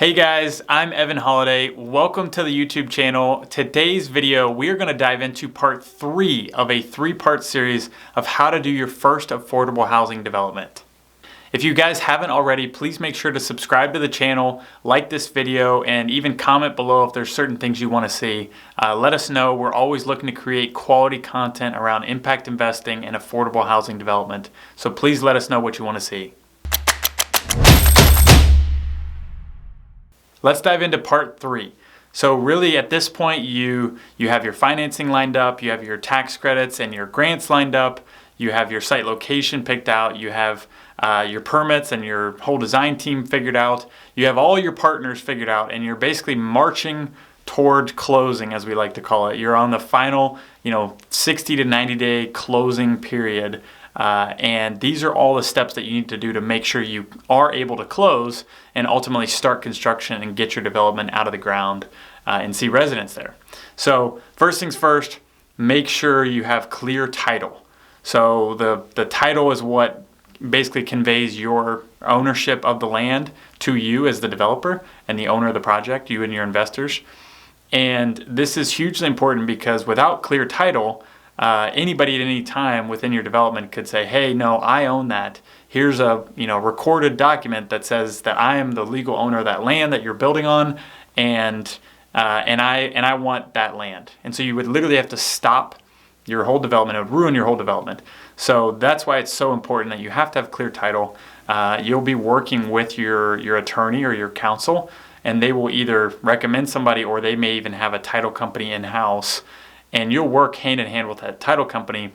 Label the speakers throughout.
Speaker 1: Hey guys, I'm Evan Holiday. Welcome to the YouTube channel. Today's video, we are going to dive into part 3 of a 3-part series of how to do your first affordable housing development. If you guys haven't already, please make sure to subscribe to the channel, like this video, and even comment below if there's certain things you want to see. Let us know. We're always looking to create quality content around impact investing and affordable housing development. So please let us know what you want to see. Let's dive into part 3. So really at this point you have your financing lined up, you have your tax credits and your grants lined up, you have your site location picked out, you have your permits and your whole design team figured out, you have all your partners figured out, and you're basically marching toward closing, as we like to call it. You're on the final 60 to 90 day closing period. And these are all the steps that you need to do to make sure you are able to close and ultimately start construction and get your development out of the ground and see residents there. So first things first, make sure you have clear title. So the title is what basically conveys your ownership of the land to you as the developer and the owner of the project, you and your investors. And this is hugely important because without clear title, anybody at any time within your development could say, hey, no, I own that. Here's a recorded document that says that I am the legal owner of that land that you're building on, and I want that land. And so you would literally have to stop your whole development. It would ruin your whole development. So that's why it's so important that you have to have clear title. You'll be working with your attorney or your counsel, and they will either recommend somebody or they may even have a title company in-house. And you'll work hand in hand with that title company,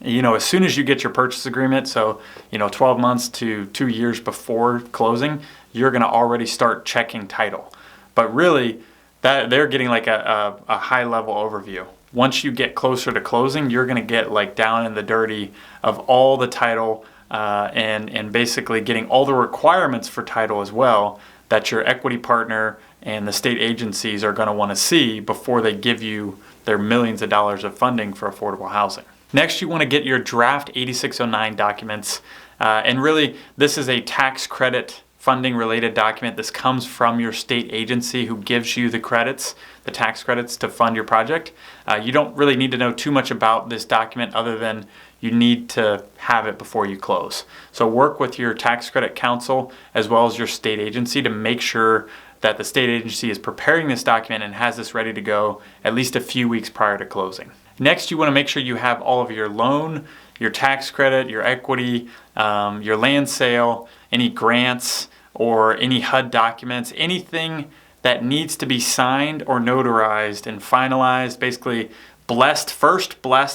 Speaker 1: as soon as you get your purchase agreement. So, 12 months to 2 years before closing, you're going to already start checking title. But really, that they're getting like a high level overview. Once you get closer to closing, you're going to get like down in the dirty of all the title and basically getting all the requirements for title as well that your equity partner and the state agencies are going to want to see before they give you their millions of dollars of funding for affordable housing. Next, you want to get your draft 8609 documents. And really, this is a tax credit funding related document. This comes from your state agency who gives you the credits, the tax credits to fund your project. You don't really need to know too much about this document other than you need to have it before you close. So work with your tax credit counsel as well as your state agency to make sure that the state agency is preparing this document and has this ready to go at least a few weeks prior to closing. Next, you want to make sure you have all of your loan, your tax credit, your equity, your land sale, any grants or any HUD documents, anything that needs to be signed or notarized and finalized, basically blessed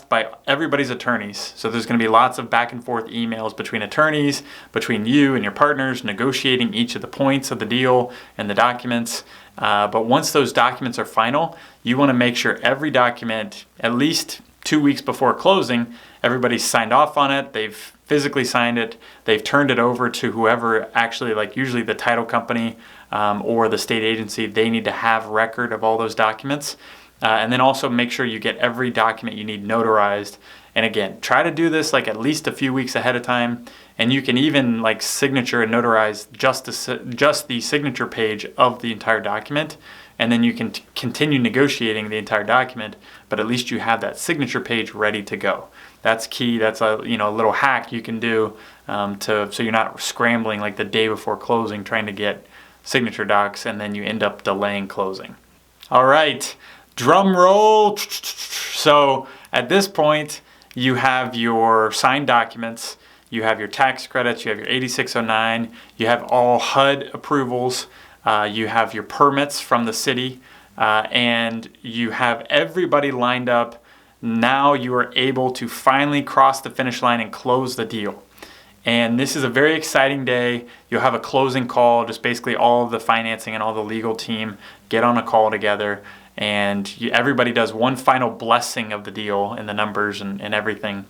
Speaker 1: by everybody's attorneys. So there's going to be lots of back and forth emails between attorneys, between you and your partners, negotiating each of the points of the deal and the documents. But once those documents are final, you want to make sure every document, at least 2 weeks before closing, everybody's signed off on it, they've physically signed it, they've turned it over to whoever actually, like usually the title company or the state agency, they need to have record of all those documents. And then also make sure you get every document you need notarized. And again, try to do this like at least a few weeks ahead of time. And you can even like signature and notarize just the signature page of the entire document. And then you can continue negotiating the entire document, but at least you have that signature page ready to go. That's key. That's a little hack you can do so you're not scrambling like the day before closing trying to get signature docs and then you end up delaying closing. All right. Drum roll. So at this point, you have your signed documents, you have your tax credits, you have your 8609, you have all HUD approvals, you have your permits from the city, and you have everybody lined up. Now you are able to finally cross the finish line and close the deal. And this is a very exciting day. You'll have a closing call, just basically all of the financing and all the legal team get on a call together. And everybody does one final blessing of the deal and the numbers and everything.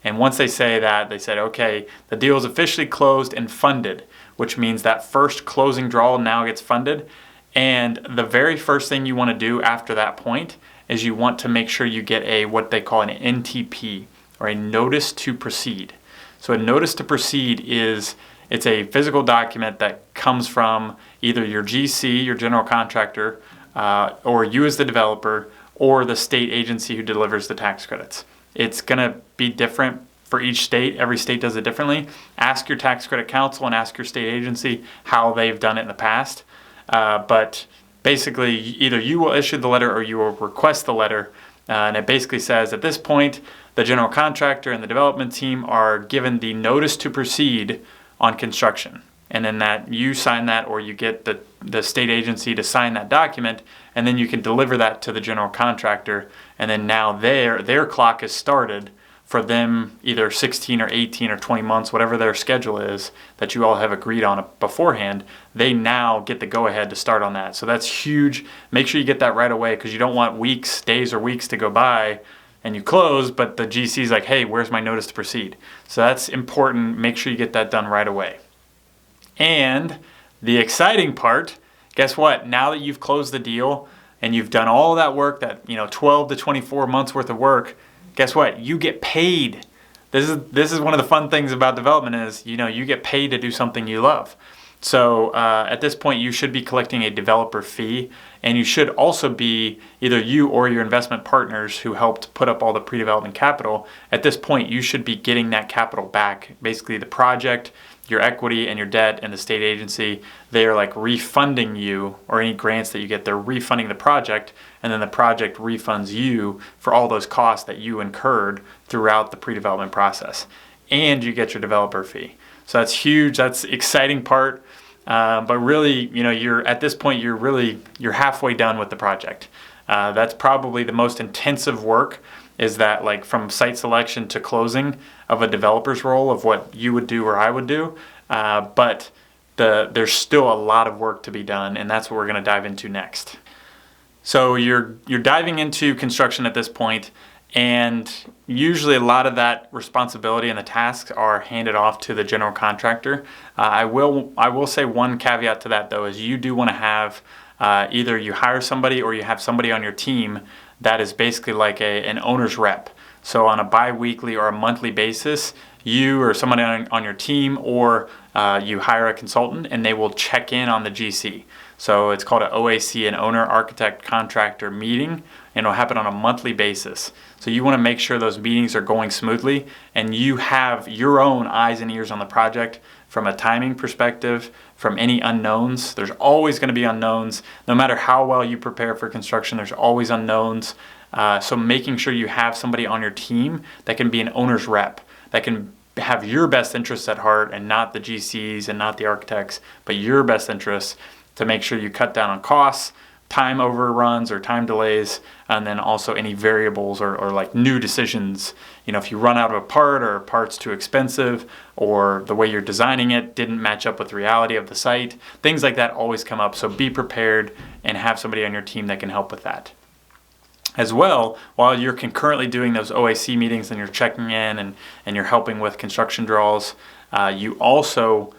Speaker 1: And once they say that, they said, okay, the deal is officially closed and funded, which means that first closing draw now gets funded. And the very first thing you want to do after that point is you want to make sure you get what they call an NTP, or a notice to proceed. So a notice to proceed is It's a physical document that comes from either your GC, your general contractor, or you as the developer, or the state agency who delivers the tax credits. It's going to be different for each state. Every state does it differently. Ask your tax credit counsel and ask your state agency how they've done it in the past. But basically, either you will issue the letter or you will request the letter. And it basically says, at this point, the general contractor and the development team are given the notice to proceed on construction. And then that you sign that, or you get the state agency to sign that document, and then you can deliver that to the general contractor. And then now their clock is started for them, either 16 or 18 or 20 months, whatever their schedule is that you all have agreed on beforehand. They now get the go-ahead to start on that. So that's huge. Make sure you get that right away, because you don't want days or weeks to go by and you close, but the GC is like, hey, where's my notice to proceed? So that's important. Make sure you get that done right away. And the exciting part, guess what? Now that you've closed the deal and you've done all that work, that 12 to 24 months worth of work, guess what? You get paid. This is one of the fun things about development is, you get paid to do something you love. So at this point, you should be collecting a developer fee, and you should also be, either you or your investment partners who helped put up all the pre-development capital, at this point, you should be getting that capital back. Basically, the project, your equity, and your debt, and the state agency, they are like refunding you, or any grants that you get, they're refunding the project, and then the project refunds you for all those costs that you incurred throughout the pre-development process. And you get your developer fee. So that's huge. That's the exciting part. But really, you're at this point, you're halfway done with the project. That's probably the most intensive work, is that like from site selection to closing of a developer's role of what you would do or I would do. But there's still a lot of work to be done, and that's what we're going to dive into next. So you're diving into construction at this point, and usually a lot of that responsibility and the tasks are handed off to the general contractor. I will say one caveat to that, though, is you do want to have either you hire somebody or you have somebody on your team that is basically like an owner's rep. So on a bi-weekly or a monthly basis, you or somebody on your team, or you hire a consultant, and they will check in on the GC. So it's called an OAC, an owner architect contractor meeting, and it'll happen on a monthly basis. So you want to make sure those meetings are going smoothly, and you have your own eyes and ears on the project from a timing perspective, from any unknowns. There's always going to be unknowns. No matter how well you prepare for construction, there's always unknowns. So making sure you have somebody on your team that can be an owner's rep, that can have your best interests at heart, and not the GCs and not the architects, but your best interests, to make sure you cut down on costs, time overruns or time delays, and then also any variables or like new decisions. If you run out of a part, or a part's too expensive, or the way you're designing it didn't match up with the reality of the site, things like that always come up. So be prepared and have somebody on your team that can help with that. As well, while you're concurrently doing those OAC meetings and you're checking in and you're helping with construction draws, you also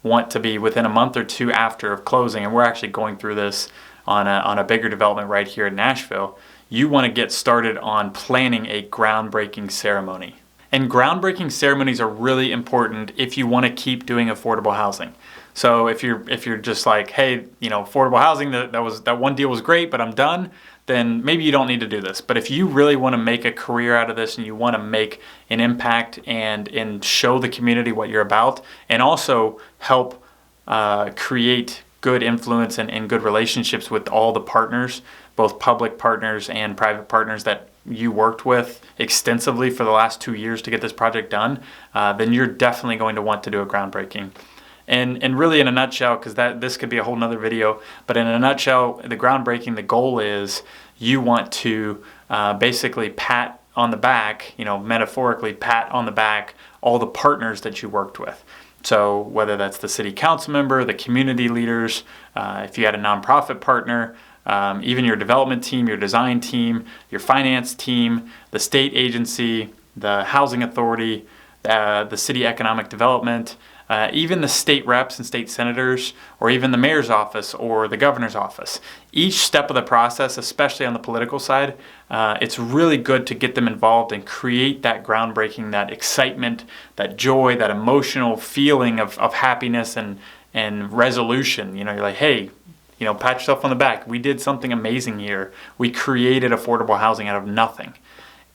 Speaker 1: want to be within a month or two after of closing, and we're actually going through this on a bigger development right here in Nashville. You want to get started on planning a groundbreaking ceremony. And groundbreaking ceremonies are really important if you want to keep doing affordable housing. So if you're just like, hey, affordable housing, that one deal was great, but I'm done, then maybe you don't need to do this. But if you really want to make a career out of this, and you want to make an impact and show the community what you're about, and also help create good influence and good relationships with all the partners, both public partners and private partners that you worked with extensively for the last 2 years to get this project done, then you're definitely going to want to do a groundbreaking. And really, in a nutshell, because this could be a whole nother video, but in a nutshell, the groundbreaking, the goal is you want to basically pat on the back, metaphorically pat on the back all the partners that you worked with. So whether that's the city council member, the community leaders, if you had a nonprofit partner, even your development team, your design team, your finance team, the state agency, the housing authority, the city economic development, even the state reps and state senators, or even the mayor's office or the governor's office. Each step of the process, especially on the political side, it's really good to get them involved and create that groundbreaking, that excitement, that joy, that emotional feeling of happiness and resolution. You're like, hey, pat yourself on the back. We did something amazing here. We created affordable housing out of nothing.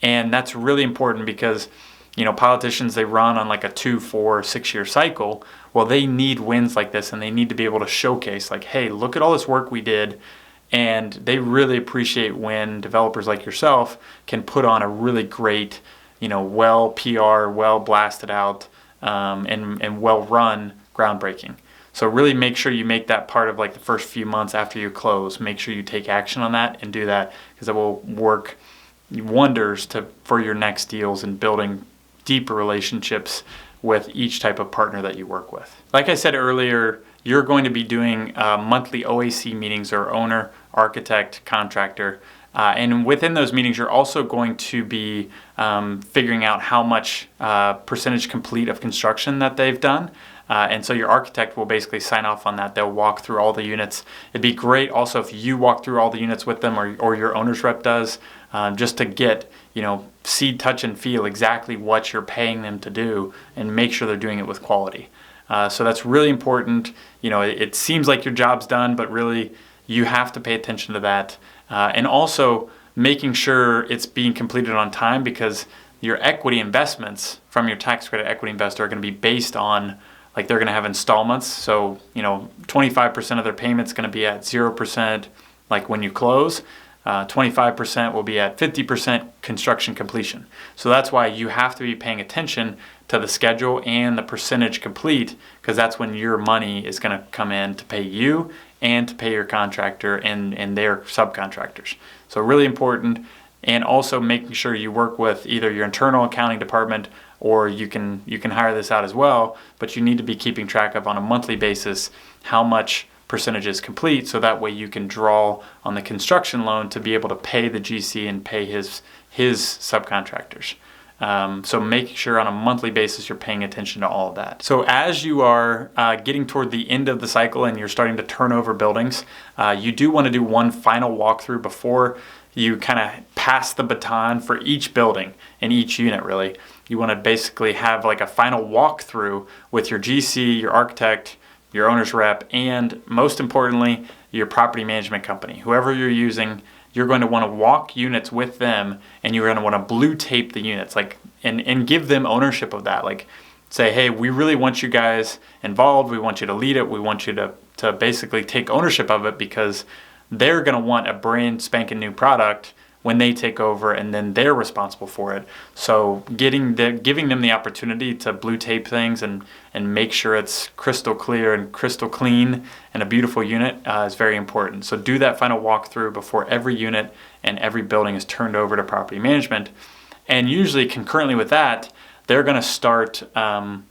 Speaker 1: And that's really important because politicians, they run on like a 2, 4, 6-year cycle. Well, they need wins like this, and they need to be able to showcase like, hey, look at all this work we did. And they really appreciate when developers like yourself can put on a really great, well PR, well blasted out, and well run groundbreaking. So really make sure you make that part of like the first few months after you close. Make sure you take action on that and do that, because it will work wonders for your next deals and building deeper relationships with each type of partner that you work with. Like I said earlier, you're going to be doing monthly OAC meetings, or owner, architect, contractor. And within those meetings, you're also going to be figuring out how much percentage complete of construction that they've done. And so your architect will basically sign off on that. They'll walk through all the units. It'd be great also if you walk through all the units with them, or your owner's rep does, just to get, see, touch, and feel exactly what you're paying them to do and make sure they're doing it with quality. So that's really important. It seems like your job's done, but really you have to pay attention to that. And also making sure it's being completed on time, because your equity investments from your tax credit equity investor are going to be based on, like, they're going to have installments. So, 25% of their payment's going to be at 0%, like when you close. 25% will be at 50% construction completion. So that's why you have to be paying attention to the schedule and the percentage complete, because that's when your money is going to come in to pay you and to pay your contractor and their subcontractors. So really important. And also making sure you work with either your internal accounting department, or you can hire this out as well, but you need to be keeping track of on a monthly basis how much percentage is complete, so that way you can draw on the construction loan to be able to pay the GC and pay his subcontractors. So making sure on a monthly basis you're paying attention to all of that. So as you are getting toward the end of the cycle and you're starting to turn over buildings, you do want to do one final walkthrough before you kind of pass the baton for each building and each unit. Really, you want to basically have like a final walkthrough with your GC, your architect, your owner's rep, and most importantly, your property management company. Whoever you're using, you're going to want to walk units with them, and you're going to want to blue tape the units, like, and give them ownership of that. Like, say, hey, we really want you guys involved. We want you to lead it. We want you to basically take ownership of it, because they're going to want a brand spanking new product when they take over, and then they're responsible for it. So giving them the opportunity to blue tape things and make sure it's crystal clear and crystal clean and a beautiful unit is very important. So do that final walkthrough before every unit and every building is turned over to property management. And usually concurrently with that, they're going to start on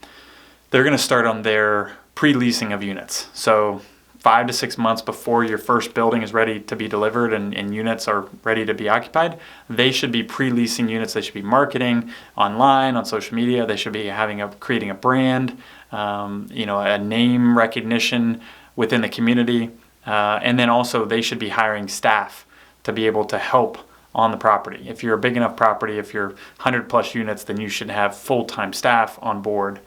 Speaker 1: their pre-leasing of units. So 5 to 6 months before your first building is ready to be delivered and units are ready to be occupied, they should be pre-leasing units. They should be marketing online, on social media. They should be creating a brand, a name recognition within the community. And then also they should be hiring staff to be able to help on the property. If you're a big enough property, if you're 100 plus units, then you should have full-time staff on board.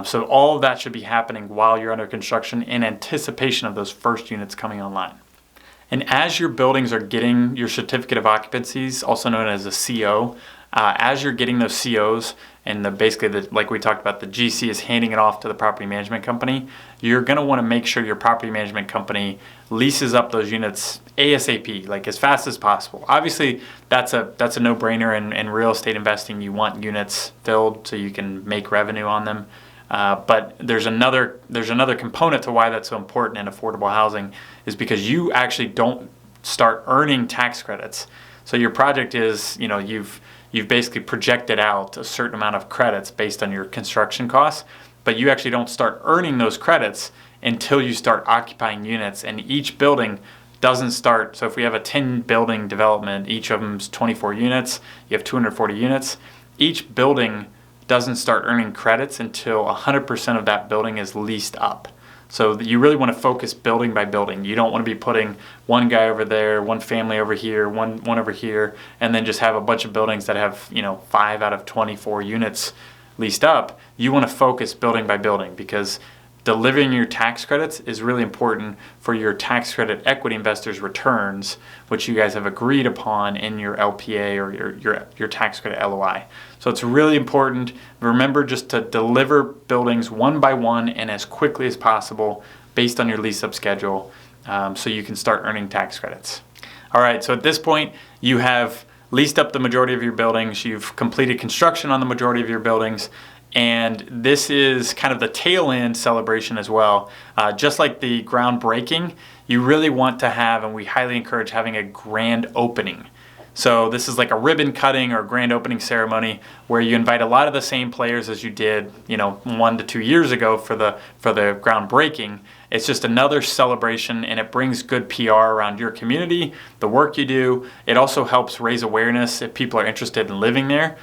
Speaker 1: So all of that should be happening while you're under construction in anticipation of those first units coming online. And as your buildings are getting your certificate of occupancies, also known as a CO, as you're getting those COs and like we talked about, the GC is handing it off to the property management company, you're going to want to make sure your property management company leases up those units ASAP, like as fast as possible. Obviously, that's a no-brainer in real estate investing. You want units filled so you can make revenue on them. But there's another component to why that's so important in affordable housing, is because you actually don't start earning tax credits. So your project is, you've basically projected out a certain amount of credits based on your construction costs, but you actually don't start earning those credits until you start occupying units. And each building doesn't start. So if we have a 10 building development, each of them is 24 units, you have 240 units. Each building doesn't start earning credits until 100% of that building is leased up. So you really want to focus building by building. You don't want to be putting one guy over there, one family over here, one over here, and then just have a bunch of buildings that have 5 out of 24 units leased up. You want to focus building by building, because delivering your tax credits is really important for your tax credit equity investors' returns, which you guys have agreed upon in your LPA or your tax credit LOI. So it's really important. Remember just to deliver buildings one by one and as quickly as possible based on your lease-up schedule, so you can start earning tax credits. All right, so at this point, you have leased up the majority of your buildings. You've completed construction on the majority of your buildings. And this is kind of the tail end celebration as well. Just like the groundbreaking, you really want to have, and we highly encourage having, a grand opening. So this is like a ribbon cutting or grand opening ceremony where you invite a lot of the same players as you did, 1 to 2 years ago for the groundbreaking. It's just another celebration, and it brings good PR around your community, the work you do. It also helps raise awareness if people are interested in living there.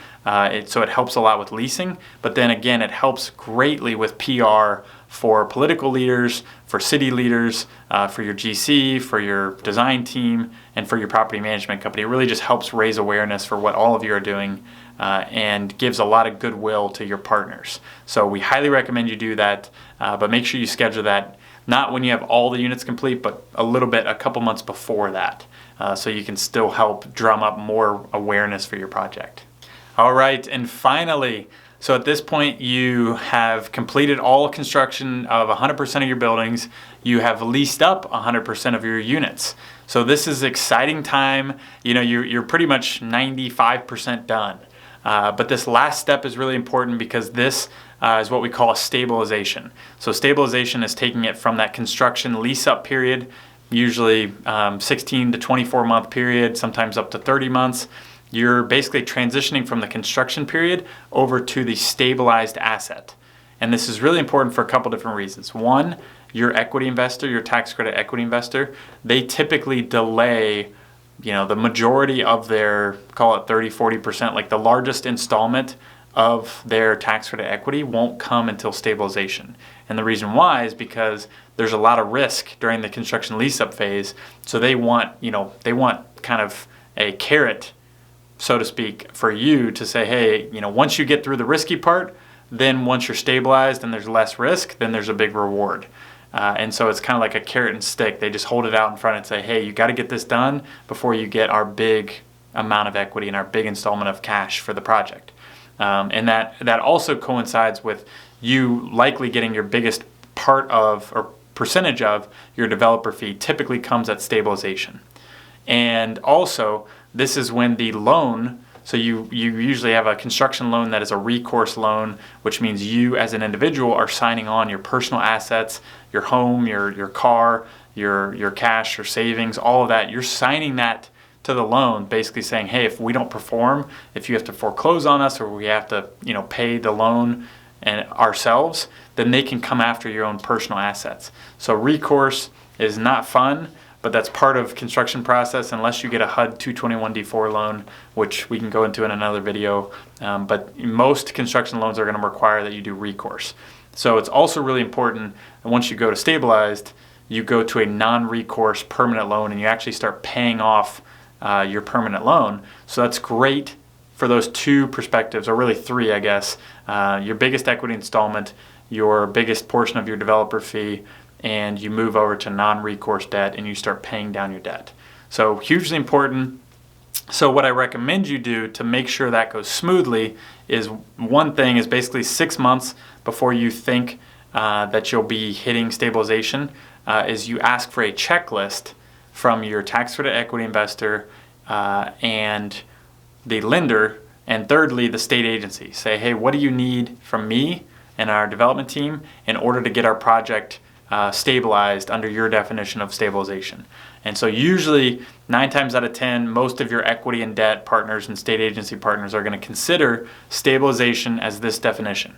Speaker 1: So it helps a lot with leasing, but then again, it helps greatly with PR for political leaders, for city leaders, for your GC, for your design team, and for your property management company. It really just helps raise awareness for what all of you are doing, and gives a lot of goodwill to your partners. So we highly recommend you do that, but make sure you schedule that not when you have all the units complete, but a couple months before that, so you can still help drum up more awareness for your project. All right, and finally, so at this point you have completed all construction of 100% of your buildings. You have leased up 100% of your units. So this is exciting time. You're pretty much 95% done. But this last step is really important, because this is what we call a stabilization. So stabilization is taking it from that construction lease-up period, usually 16 to 24 month period, sometimes up to 30 months. You're basically transitioning from the construction period over to the stabilized asset. And this is really important for a couple different reasons. One, your equity investor, your tax credit equity investor, they typically delay the majority of their, call it 30-40%, like the largest installment of their tax credit equity won't come until stabilization. And the reason why is because there's a lot of risk during the construction lease-up phase. So they want kind of a carrot, so to speak, for you to say, hey, once you get through the risky part, then once you're stabilized and there's less risk, then there's a big reward. And so it's kind of like a carrot and stick. They just hold it out in front and say, hey, you got to get this done before you get our big amount of equity and our big installment of cash for the project. And that also coincides with you likely getting your biggest part of, or percentage of, your developer fee typically comes at stabilization. And also, this is when the loan, so you usually have a construction loan that is a recourse loan, which means you as an individual are signing on your personal assets, your home, your car, your cash, your savings, all of that. You're signing that to the loan, basically saying, hey, if we don't perform, if you have to foreclose on us, or we have to pay the loan and ourselves, then they can come after your own personal assets. So recourse is not fun, but that's part of construction process unless you get a HUD 221d4 loan, which we can go into in another video. But most construction loans are going to require that you do recourse. So it's also really important that once you go to stabilized, you go to a non-recourse permanent loan and you actually start paying off your permanent loan. So that's great for those two perspectives, or really three, I guess. Your biggest equity installment, your biggest portion of your developer fee, and you move over to non-recourse debt and you start paying down your debt. So hugely important. So what I recommend you do to make sure that goes smoothly is, one thing is basically 6 months before you think that you'll be hitting stabilization, is you ask for a checklist from your tax credit equity investor and the lender, and thirdly, the state agency. Say, hey, what do you need from me and our development team in order to get our project stabilized under your definition of stabilization? And so usually 9 times out of 10, most of your equity and debt partners and state agency partners are going to consider stabilization as this definition.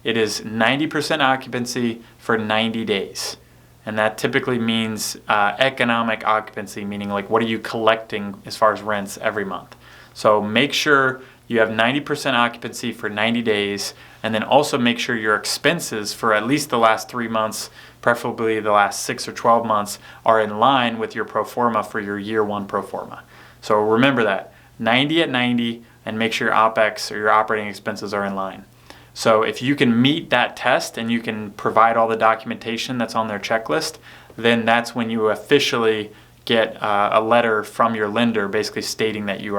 Speaker 1: It is 90% occupancy for 90 days. And that typically means economic occupancy, meaning like what are you collecting as far as rents every month. So make sure you have 90% occupancy for 90 days, and then also make sure your expenses for at least the last 3 months, preferably the last 6 or 12 months, are in line with your pro forma for your year one pro forma. So remember that, 90 at 90, and make sure your OpEx or your operating expenses are in line. So if you can meet that test and you can provide all the documentation that's on their checklist, then that's when you officially get a letter from your lender basically stating that you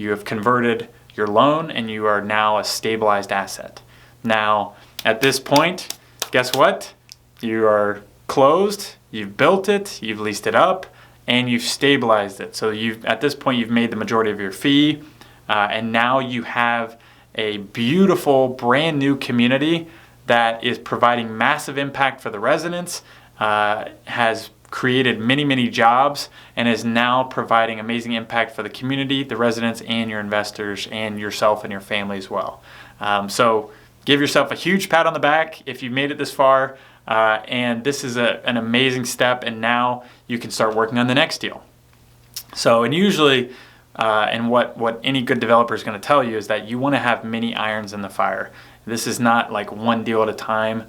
Speaker 1: have converted your loan and you are now a stabilized asset. Now, at this point, guess what? You are closed, you've built it, you've leased it up, and you've stabilized it. So at this point, you've made the majority of your fee, and now you have a beautiful, brand new community that is providing massive impact for the residents, has created many jobs, and is now providing amazing impact for the community, the residents, and your investors, and yourself and your family as well. So give yourself a huge pat on the back if you've made it this far, and this is an amazing step, and now you can start working on the next deal. So, and usually, and what any good developer is going to tell you is that you want to have many irons in the fire. This is not like one deal at a time,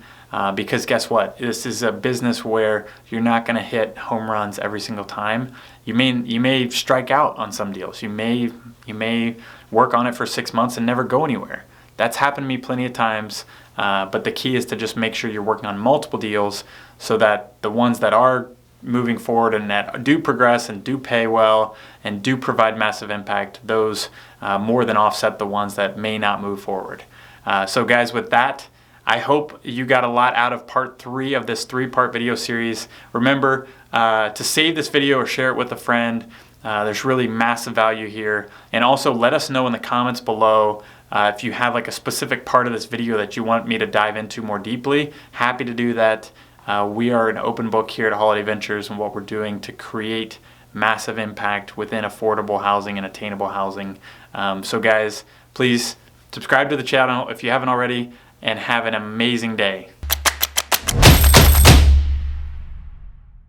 Speaker 1: because guess what? This is a business where you're not going to hit home runs every single time. You may strike out on some deals. You may work on it for 6 months and never go anywhere. That's happened to me plenty of times. But the key is to just make sure you're working on multiple deals so that the ones that are moving forward and that do progress and do pay well and do provide massive impact, those more than offset the ones that may not move forward. So guys, with that, I hope you got a lot out of part 3 of this 3-part video series. Remember to save this video or share it with a friend. There's really massive value here. And also let us know in the comments below if you have like a specific part of this video that you want me to dive into more deeply. Happy to do that. We are an open book here at Holiday Ventures and what we're doing to create massive impact within affordable housing and attainable housing. So guys, please subscribe to the channel if you haven't already, and have an amazing day.